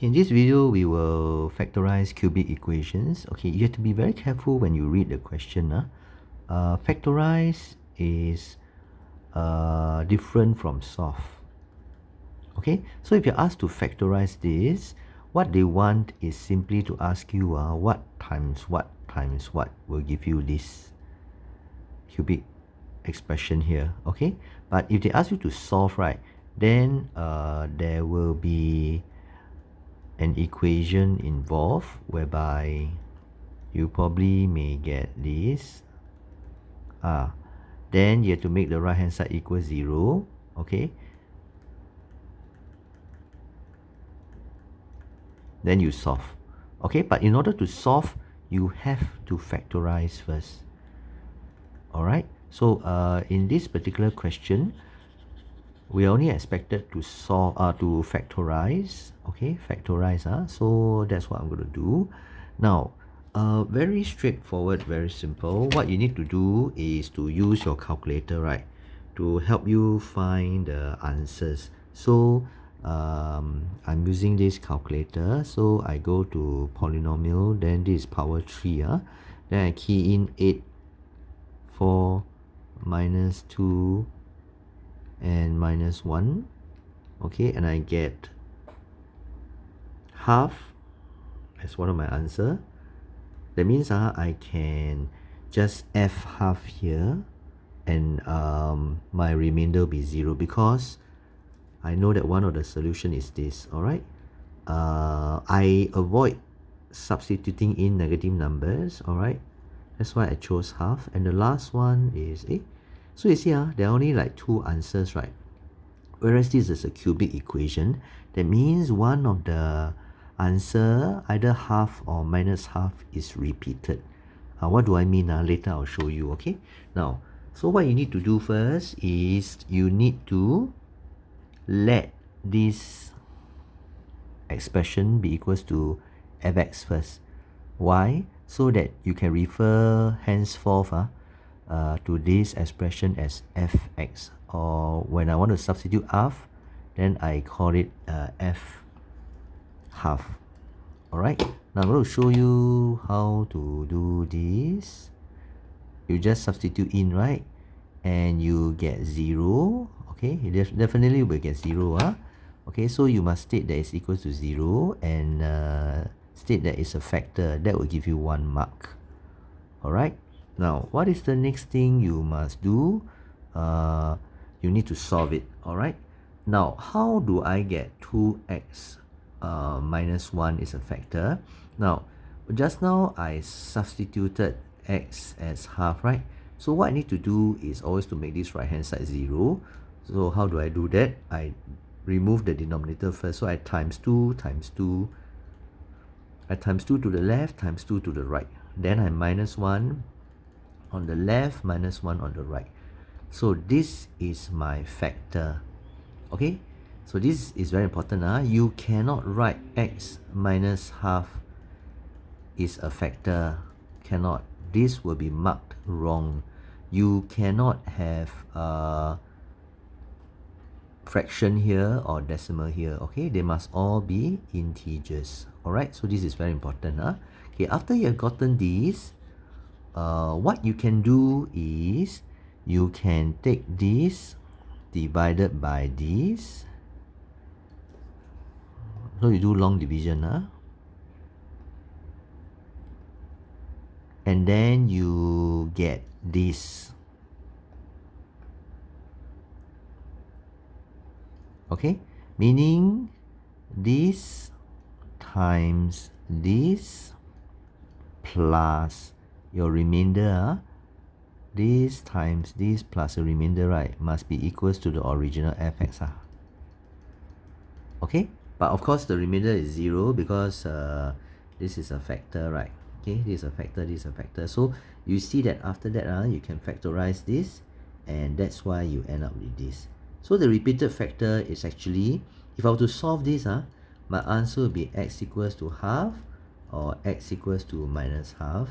In this video, we will factorize cubic equations. Okay, you have to be very careful when you read the question. Factorize is different from solve. Okay, so if you're asked to factorize this, what they want is simply to ask you what times what times what will give you this cubic expression here. Okay, but if they ask you to solve, right, then there will be an equation involved whereby you probably may get this. Then you have to make the right hand side equal 0. Okay, then you solve. Okay, but in order to solve, you have to factorize first. Alright, so in this particular question, we are only expected to solve to factorize. Okay, factorize. So that's what I'm going to do. Now, very straightforward, very simple. What you need to do is to use your calculator, right, to help you find the answers. So I'm using this calculator. So I go to polynomial, then this is power 3. Then I key in 8, 4, minus 2, and minus 1. Okay, and I get half as one of my answer. That means I can just f half here, and my remainder will be 0 because I know that one of the solution is this. Alright, I avoid substituting in negative numbers. Alright, that's why I chose half. And the last one is so you see there are only like 2 answers, right? Whereas this is a cubic equation, that means one of the answer, either half or minus half, is repeated. What do I mean? Later I'll show you. Okay, now, so what you need to do first is you need to let this expression be equals to fx first. Why? So that you can refer henceforth to this expression as fx, or when I want to substitute half, then I call it f half. Alright, now I'm going to show you how to do this. You just substitute in, right, and you get 0. Okay, you definitely will get 0. Okay, so you must state that it's equal to 0 and state that it's a factor. That will give you 1 mark. Alright, now what is the next thing you must do? You need to solve it. Alright, now how do I get 2x minus 1 is a factor? Now, just now I substituted x as half, right? So what I need to do is always to make this right hand side 0. So how do I do that? I remove the denominator first. So I times 2 times 2. I times 2 to the left, times 2 to the right. Then I minus 1 on the left, minus 1 on the right. So this is my factor. Okay, so this is very important. You cannot write x minus half is a factor. Cannot. This will be marked wrong. You cannot have fraction here or decimal here. Okay, they must all be integers. Alright, so this is very important. Okay, after you have gotten this, what you can do is you can take this divided by this. So you do long division. And then you get this. Okay, meaning this times this plus your remainder, this times this plus the remainder, right, must be equals to the original fx. Okay, but of course the remainder is 0 because this is a factor, right? Okay, this is a factor, this is a factor. So you see that after that you can factorize this, and that's why you end up with this. So the repeated factor is actually, if I were to solve this, my answer will be x equals to half or x equals to minus half,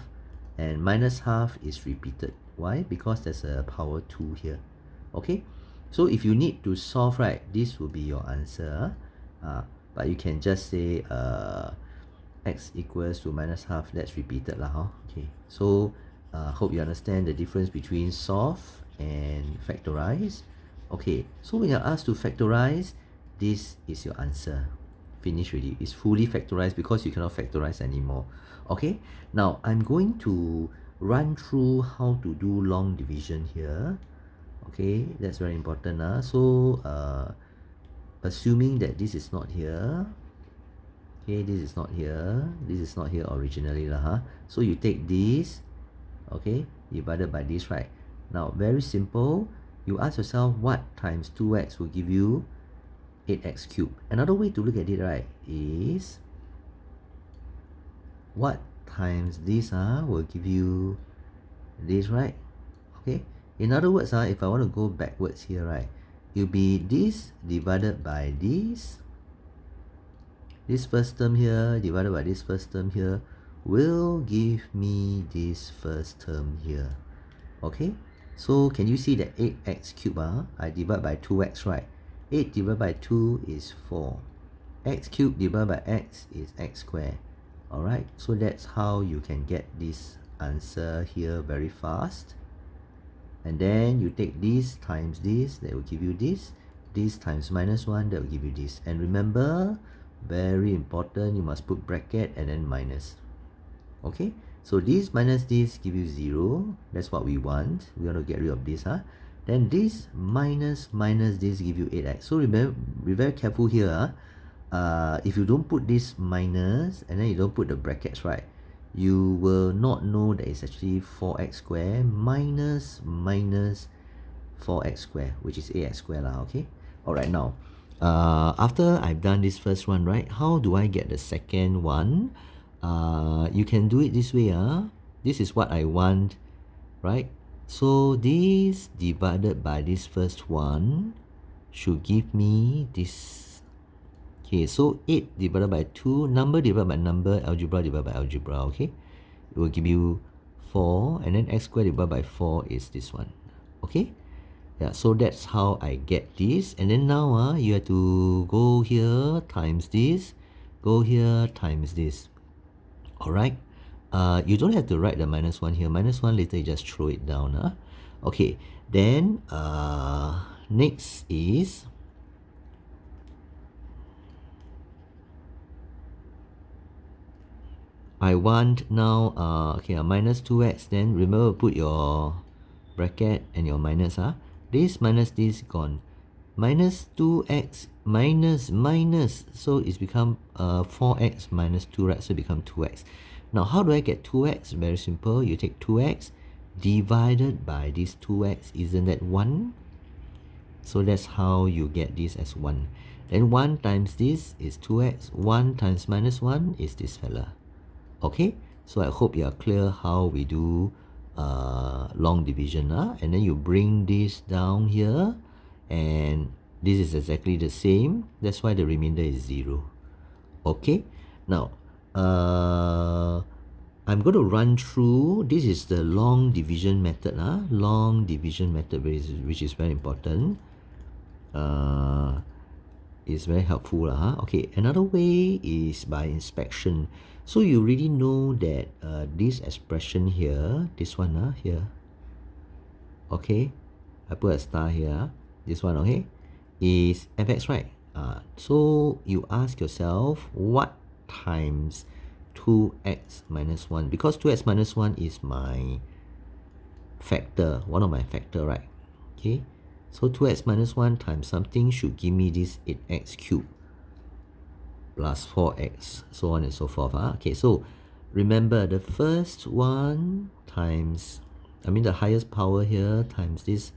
and minus half is repeated. Why? Because there's a power 2 here. Okay, so if you need to solve, right, this will be your answer. but you can just say x equals to minus half. That's repeated lah, huh? Okay, so hope you understand the difference between solve and factorize. Okay, so when you're asked to factorize, this is your answer. Finish already. It's fully factorized because you cannot factorize anymore. Okay, now I'm going to run through how to do long division here. Okay, that's very important. So assuming that this is not here, okay, this is not here, this is not here originally lah, huh? So you take this, okay, divided by this, right? Now very simple, you ask yourself what times 2x will give you 8x cubed. Another way to look at it, right, is what times this will give you this, right? Okay, in other words, if I want to go backwards here, right, it'll be this divided by this first term here divided by this first term here will give me this first term here. Okay, so can you see that 8x cubed, I divide by 2x, right? 8 divided by 2 is 4. X cubed divided by x is x squared. Alright, so that's how you can get this answer here very fast. And then you take this times this, that will give you this. This times minus 1, that will give you this. And remember, very important, you must put bracket and then minus. Okay, so this minus this give you 0. That's what we want. We want to get rid of this. Then this minus this give you 8x. So remember, be very careful here. If you don't put this minus and then you don't put the brackets, right, you will not know that it's actually 4x squared minus 4x squared, which is 8x squared lah, okay? Alright, now, after I've done this first one, right, how do I get the second one? You can do it this way. This is what I want, right? So this divided by this first one should give me this. Okay, so 8 divided by 2, number divided by number, algebra divided by algebra, okay? It will give you 4, and then x squared divided by 4 is this one, okay? Yeah, so that's how I get this. And then now you have to go here times this, go here times this. Alright, you don't have to write the minus 1 here. Minus 1 later you just throw it down. Okay, then next is I want now okay, minus 2x. Then remember, put your bracket and your minus. This minus this gone. Minus 2x minus, so it's become 4x minus 2, right? So it become 2x. Now how do I get 2x? Very simple. You take 2x divided by this 2x. Isn't that 1? So that's how you get this as 1. Then 1 times this is 2x. 1 times minus 1 is this fella. Okay, so I hope you are clear how we do long division. And then you bring this down here, and this is exactly the same. That's why the remainder is 0. Okay, now I'm going to run through. This is the long division method. Long division method, which is very important. It's very helpful. Okay, another way is by inspection. So you really know that this expression here, this one here, okay, I put a star here, this one, okay, is fx, right? So you ask yourself, what times 2x minus 1? Because 2x minus 1 is my factor, one of my factor, right? Okay, so 2x minus 1 times something should give me this 8x cubed plus 4x, so on and so forth. Okay, so remember the first one times, the highest power here times this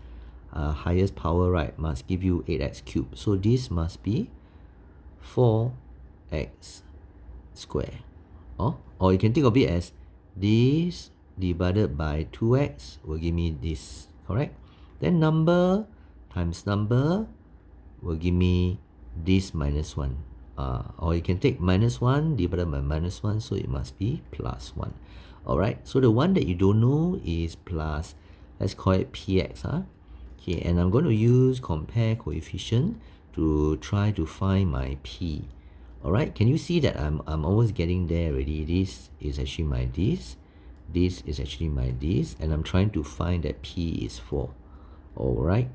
highest power, right, must give you 8x cubed. So this must be 4x squared. Or you can think of it as this divided by 2x will give me this, correct? Then number times number will give me this minus 1. Or you can take minus 1 divided by minus 1, so it must be plus 1. Alright, so the one that you don't know is plus, let's call it px. Okay, and I'm going to use compare coefficient to try to find my p. Alright, can you see that I'm almost getting there already? This is actually my this is actually my this, and I'm trying to find that P is 4. Alright.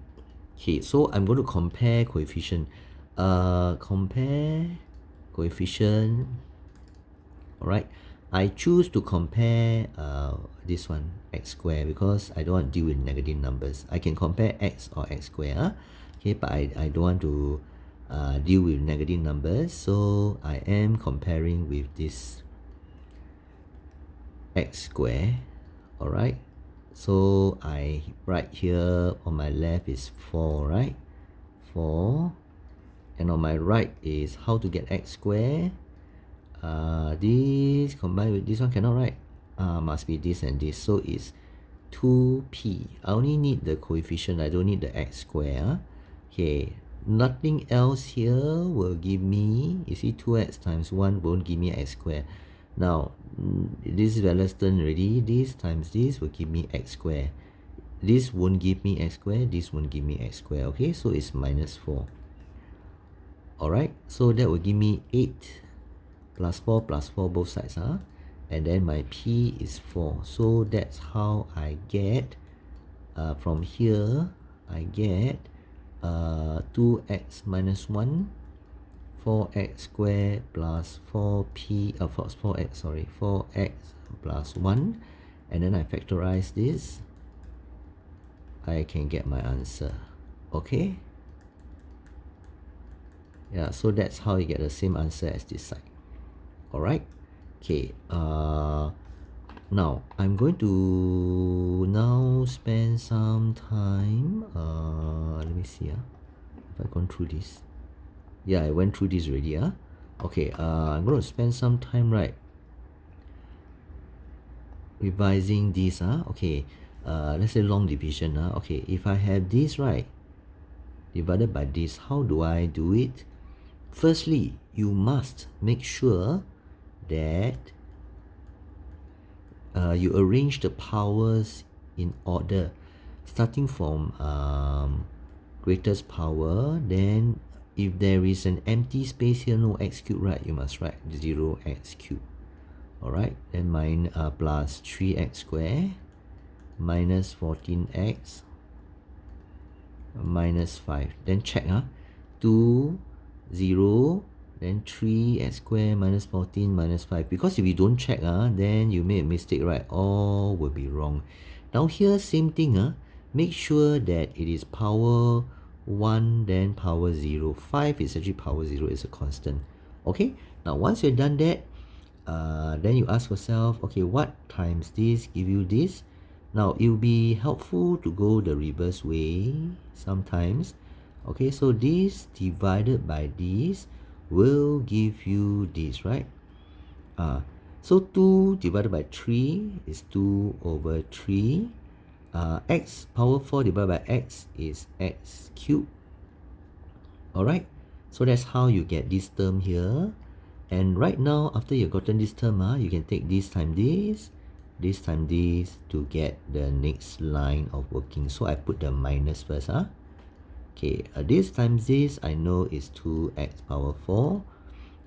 Okay, so I'm going to compare coefficient. Compare coefficient. Alright. I choose to compare this one, x squared, because I don't want to deal with negative numbers. I can compare x or x squared. Okay, but I don't want to deal with negative numbers. So I am comparing with this x squared. Alright. So I write here on my left is 4, right? 4. And on my right is how to get x squared. This combined with this one cannot write. Must be this and this. So it's 2p. I only need the coefficient. I don't need the x squared. Okay. Nothing else here will give me, you see 2x times 1 won't give me x squared. Now, this is Wallerstein already. This times this will give me x squared. This won't give me x squared. This won't give me x squared. Okay, so it's minus 4. Alright, so that will give me 8 plus 4 both sides. And then my p is 4. So that's how I get, from here, I get 2x minus 1, 4x squared plus 4x plus 1. And then I factorize this. I can get my answer. Okay? Yeah, so that's how you get the same answer as this side. Alright? Okay, now I'm going to now spend some time. Let me see. Have I gone through this? Yeah, I went through this already. Okay, I'm going to spend some time, right, revising this. Okay, let's say long division. Okay, if I have this, right, divided by this, how do I do it? Firstly, you must make sure that you arrange the powers in order, starting from greatest power. Then if there is an empty space here, no x cubed, right, you must write 0x cubed. Alright, then mine plus 3x squared minus 14x minus 5. Then check 2, 0, then 3x squared minus 14 minus 5. Because if you don't check, then you make a mistake, right? All will be wrong. Now here, same thing. Make sure that it is power 1, then power 0. 5 is actually power 0, is a constant. Okay, now once you've done that, then you ask yourself, okay, what times this give you this? Now, it will be helpful to go the reverse way sometimes. Okay, so this divided by this will give you this, right? So 2 divided by 3 is 2 over 3. X power 4 divided by x is x cubed. Alright, so that's how you get this term here. And right now, after you've gotten this term, you can take this times this times this to get the next line of working. So I put the minus first. Okay, this times this, I know is 2x power 4.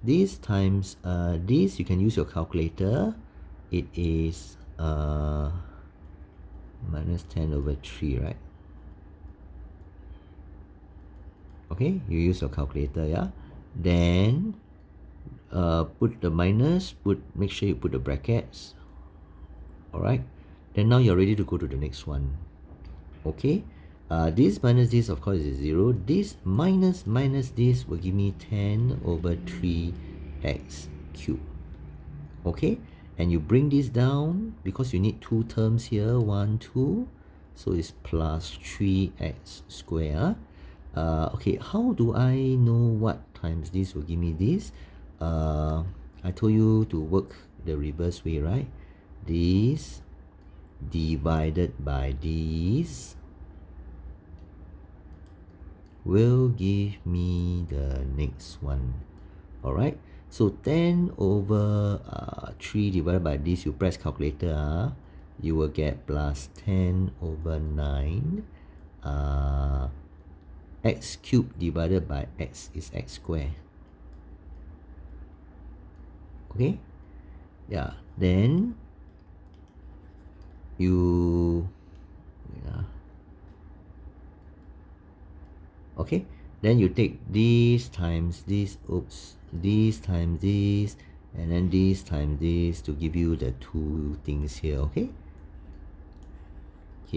This times this, you can use your calculator. It is minus 10 over 3, right? Okay, you use your calculator, yeah? Then put the minus, make sure you put the brackets. Alright, then now you're ready to go to the next one. Okay, this minus this, of course, is 0. This minus this will give me 10 over 3x cubed. Okay, and you bring this down because you need two terms here, 1, 2. So it's plus 3x squared. Okay, how do I know what times this will give me this? I told you to work the reverse way, right? This divided by this will give me the next one. Alright, so 10 over 3 divided by this, you press calculator, you will get plus 10 over 9. X cubed divided by x is x squared. Okay, yeah, then you yeah. Okay, then you take this times this, this times this, and then this times this to give you the two things here. Okay,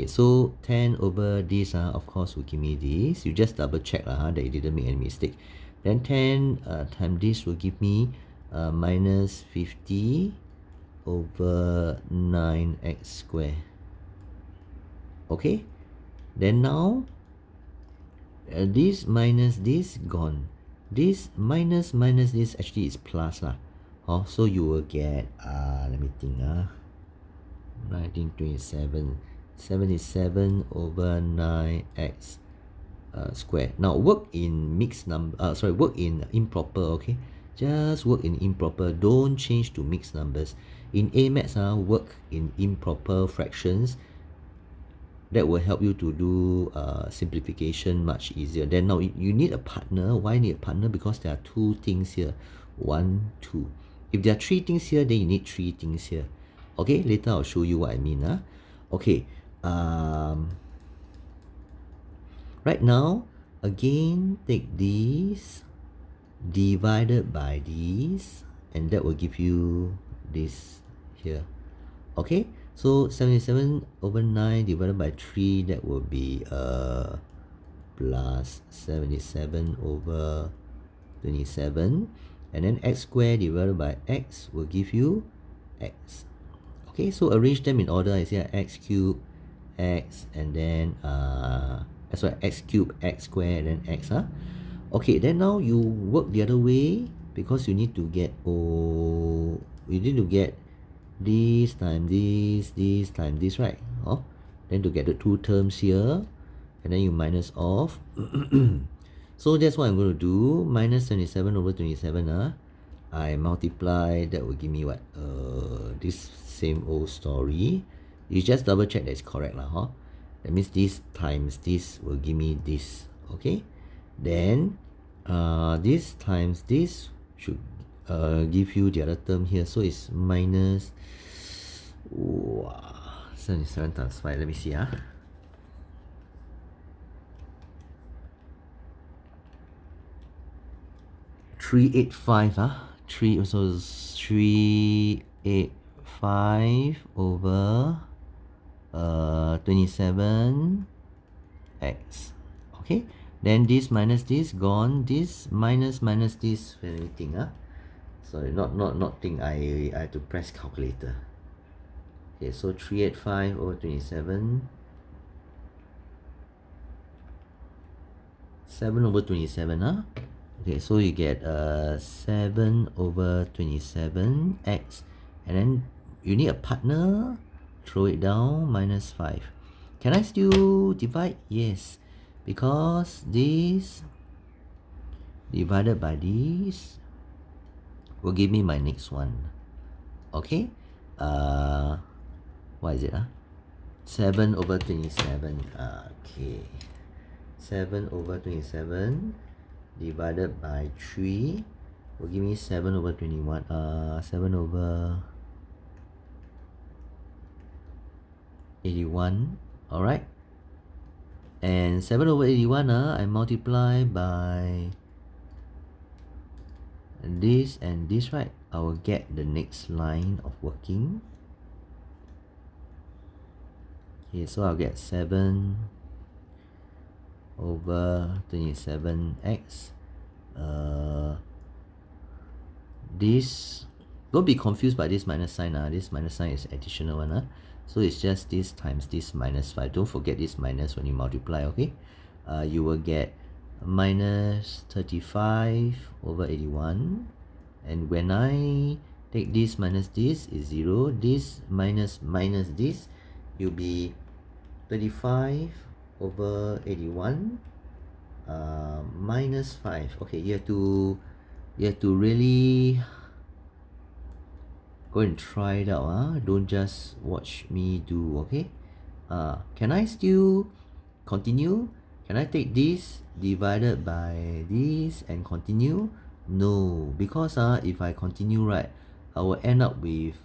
so 10 over this of course will give me this. You just double check that you didn't make any mistake. Then 10 times this will give me minus 50 over 9x squared. Okay, then now this minus this gone. This minus this actually is plus lah. So you will get let me think 1927 77 over 9x squared. Now work in mixed number, work in improper, okay? Just work in improper, don't change to mixed numbers. In A maths, work in improper fractions. That will help you to do simplification much easier. Then now you need a partner. Why need a partner? Because there are two things here. 1, 2. If there are three things here, then you need three things here. Okay, later I'll show you what I mean. Okay. Right now, again, take this divided by this, and that will give you this here. Okay, so 77 over 9 divided by 3, that will be plus 77 over 27, and then x squared divided by x will give you x. Okay, so arrange them in order. I say x cubed, x, and then x cubed, x squared, and then x. Okay, then now you work the other way because you need to get this times this times this, right? Then to get the two terms here, and then you minus off. So that's what I'm going to do. Minus 27 over 27. I multiply, that will give me what? This same old story. You just double check that it's correct lah. That means this times this will give me this. Okay, then this times this should give you the other term here. So it's minus 77 times 5. Let me see. 385. 385 over 27x. Okay, then this minus this gone, this minus this, anything. Sorry, not thing. I have to press calculator. Okay, so 385 over 27, 7 over 27. Okay, so you get 7 over 27x, and then you need a partner. Throw it down, minus 5. Can I still divide? Yes, because this divided by this will give me my next one. Okay, what is it? 7 over 27. Okay, 7 over 27 divided by 3 will give me 7 over 21. 7 over 81. Alright, and 7 over 81 I multiply by this and this, right? I will get the next line of working. Okay, so I'll get 7 over 27x. This, don't be confused by this minus sign. This minus sign is additional one. So it's just this times this minus 5. Don't forget this minus when you multiply. Okay, you will get minus 35 over 81, and when I take this minus this is 0. This minus this, you'll be 35 over 81 minus 5. Okay, you have to really go and try it out. Don't just watch me do. Okay, can I still continue? Can I take this divided by this and continue? No, because if I continue, right, I will end up with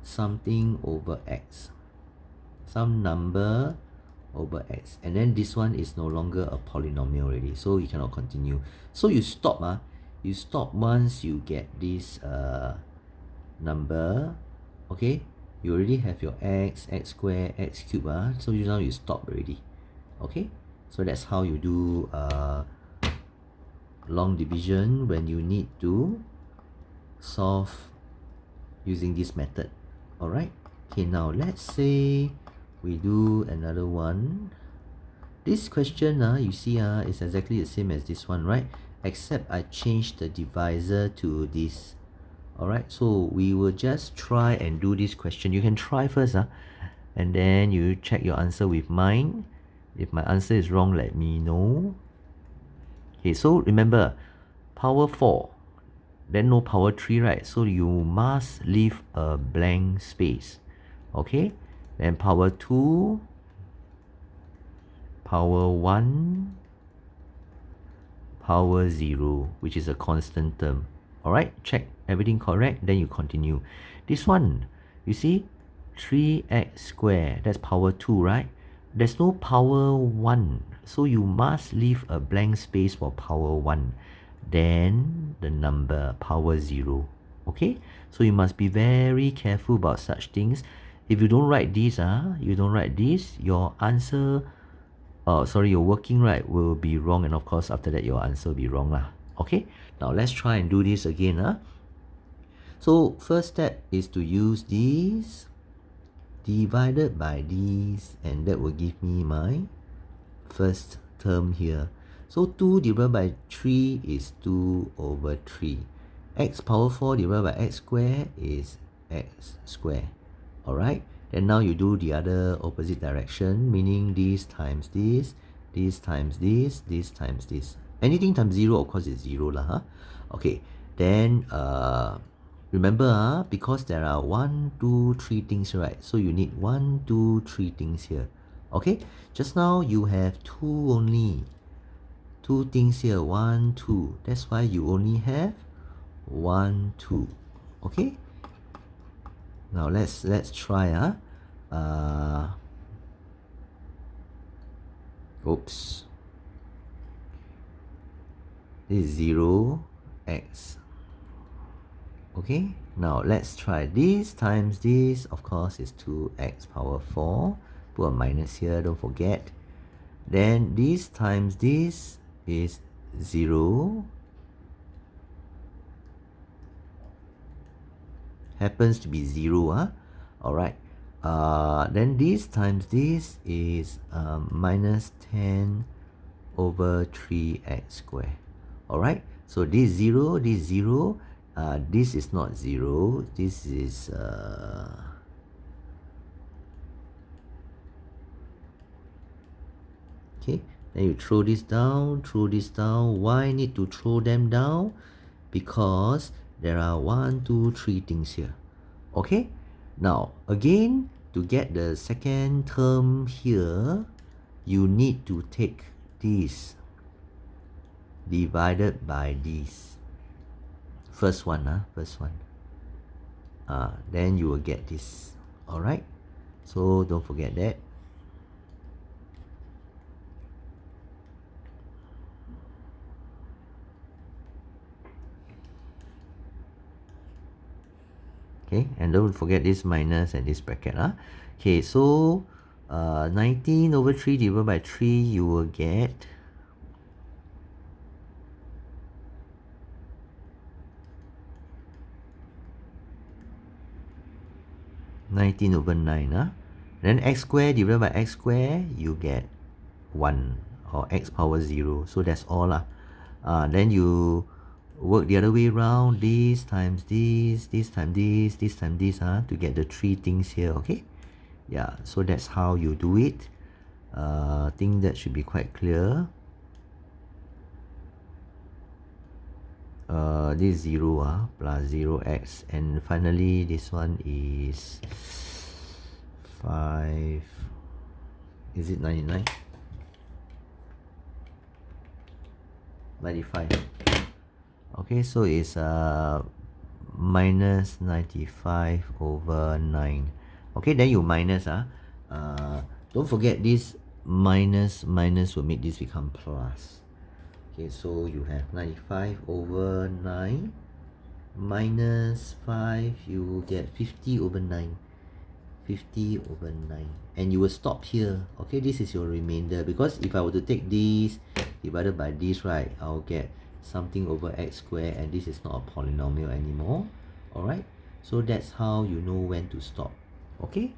something over x, some number over x, and then this one is no longer a polynomial already, so you cannot continue. So you stop, you stop once you get this number. Okay, you already have your x squared, x cubed, so now you stop already. Okay, so that's how you do long division when you need to solve using this method. Alright, okay, now let's say we do another one. This question, you see, is exactly the same as this one, right? Except I changed the divisor to this. Alright, so we will just try and do this question. You can try first, and then you check your answer with mine. If my answer is wrong, let me know. Okay, so remember, power 4, then no power 3, right? So you must leave a blank space. Okay, then power 2, power 1, power 0, which is a constant term. Alright, check everything correct, then you continue. This one, you see, 3x squared, that's power 2, right? There's no power 1, so you must leave a blank space for power 1. Then the number power 0. Okay, so you must be very careful about such things. If you don't write this, your answer, your working right will be wrong, and of course after that your answer will be wrong lah. Okay, now let's try and do this again. So first step is to use this divided by this, and that will give me my first term here. So 2 divided by 3 is 2 over 3. X power 4 divided by x squared is x squared. Alright, then now you do the other opposite direction, meaning this times this, this times this, this times this. Anything times 0, of course, is 0 lah. Okay, then remember, because there are 1, 2, 3 things, right? So you need 1, 2, 3 things here. Okay, just now you have 2 only. 2 things here, 1, 2. That's why you only have 1, 2. Okay, now let's try. Oops, this is 0 x. Okay, now let's try this times this. Of course, is 2x power 4. Put a minus here, don't forget. Then this times this is 0. Happens to be 0. Alright. Then this times this is minus 10 over 3x squared. Alright. So this 0, this 0. This is not 0. This is okay. Then you throw this down, throw this down. Why need to throw them down? Because there are 1, 2, 3 things here. Okay. Now again, to get the second term here, you need to take this divided by this. First one, first one. Then you will get this. Alright. So don't forget that. Okay, and don't forget this minus and this bracket. Okay, so 19 over 3 divided by 3, you will get 19 over 9. Then x squared divided by x squared, you get 1, or x power 0. So that's all. Then you work the other way around, this times this times this times this, to get the 3 things here. Okay, yeah, so that's how you do it. I think that should be quite clear. This 0 plus 0x, and finally this one is 5. Is it 99? 95. Okay, so it's minus 95 over 9. Okay, then you minus. Don't forget this minus will make this become plus. Okay, so you have 95 over 9 minus 5, you will get 50 over 9. 50 over 9. And you will stop here. Okay, this is your remainder. Because if I were to take this divided by this, right, I'll get something over x squared, and this is not a polynomial anymore. Alright, so that's how you know when to stop. Okay,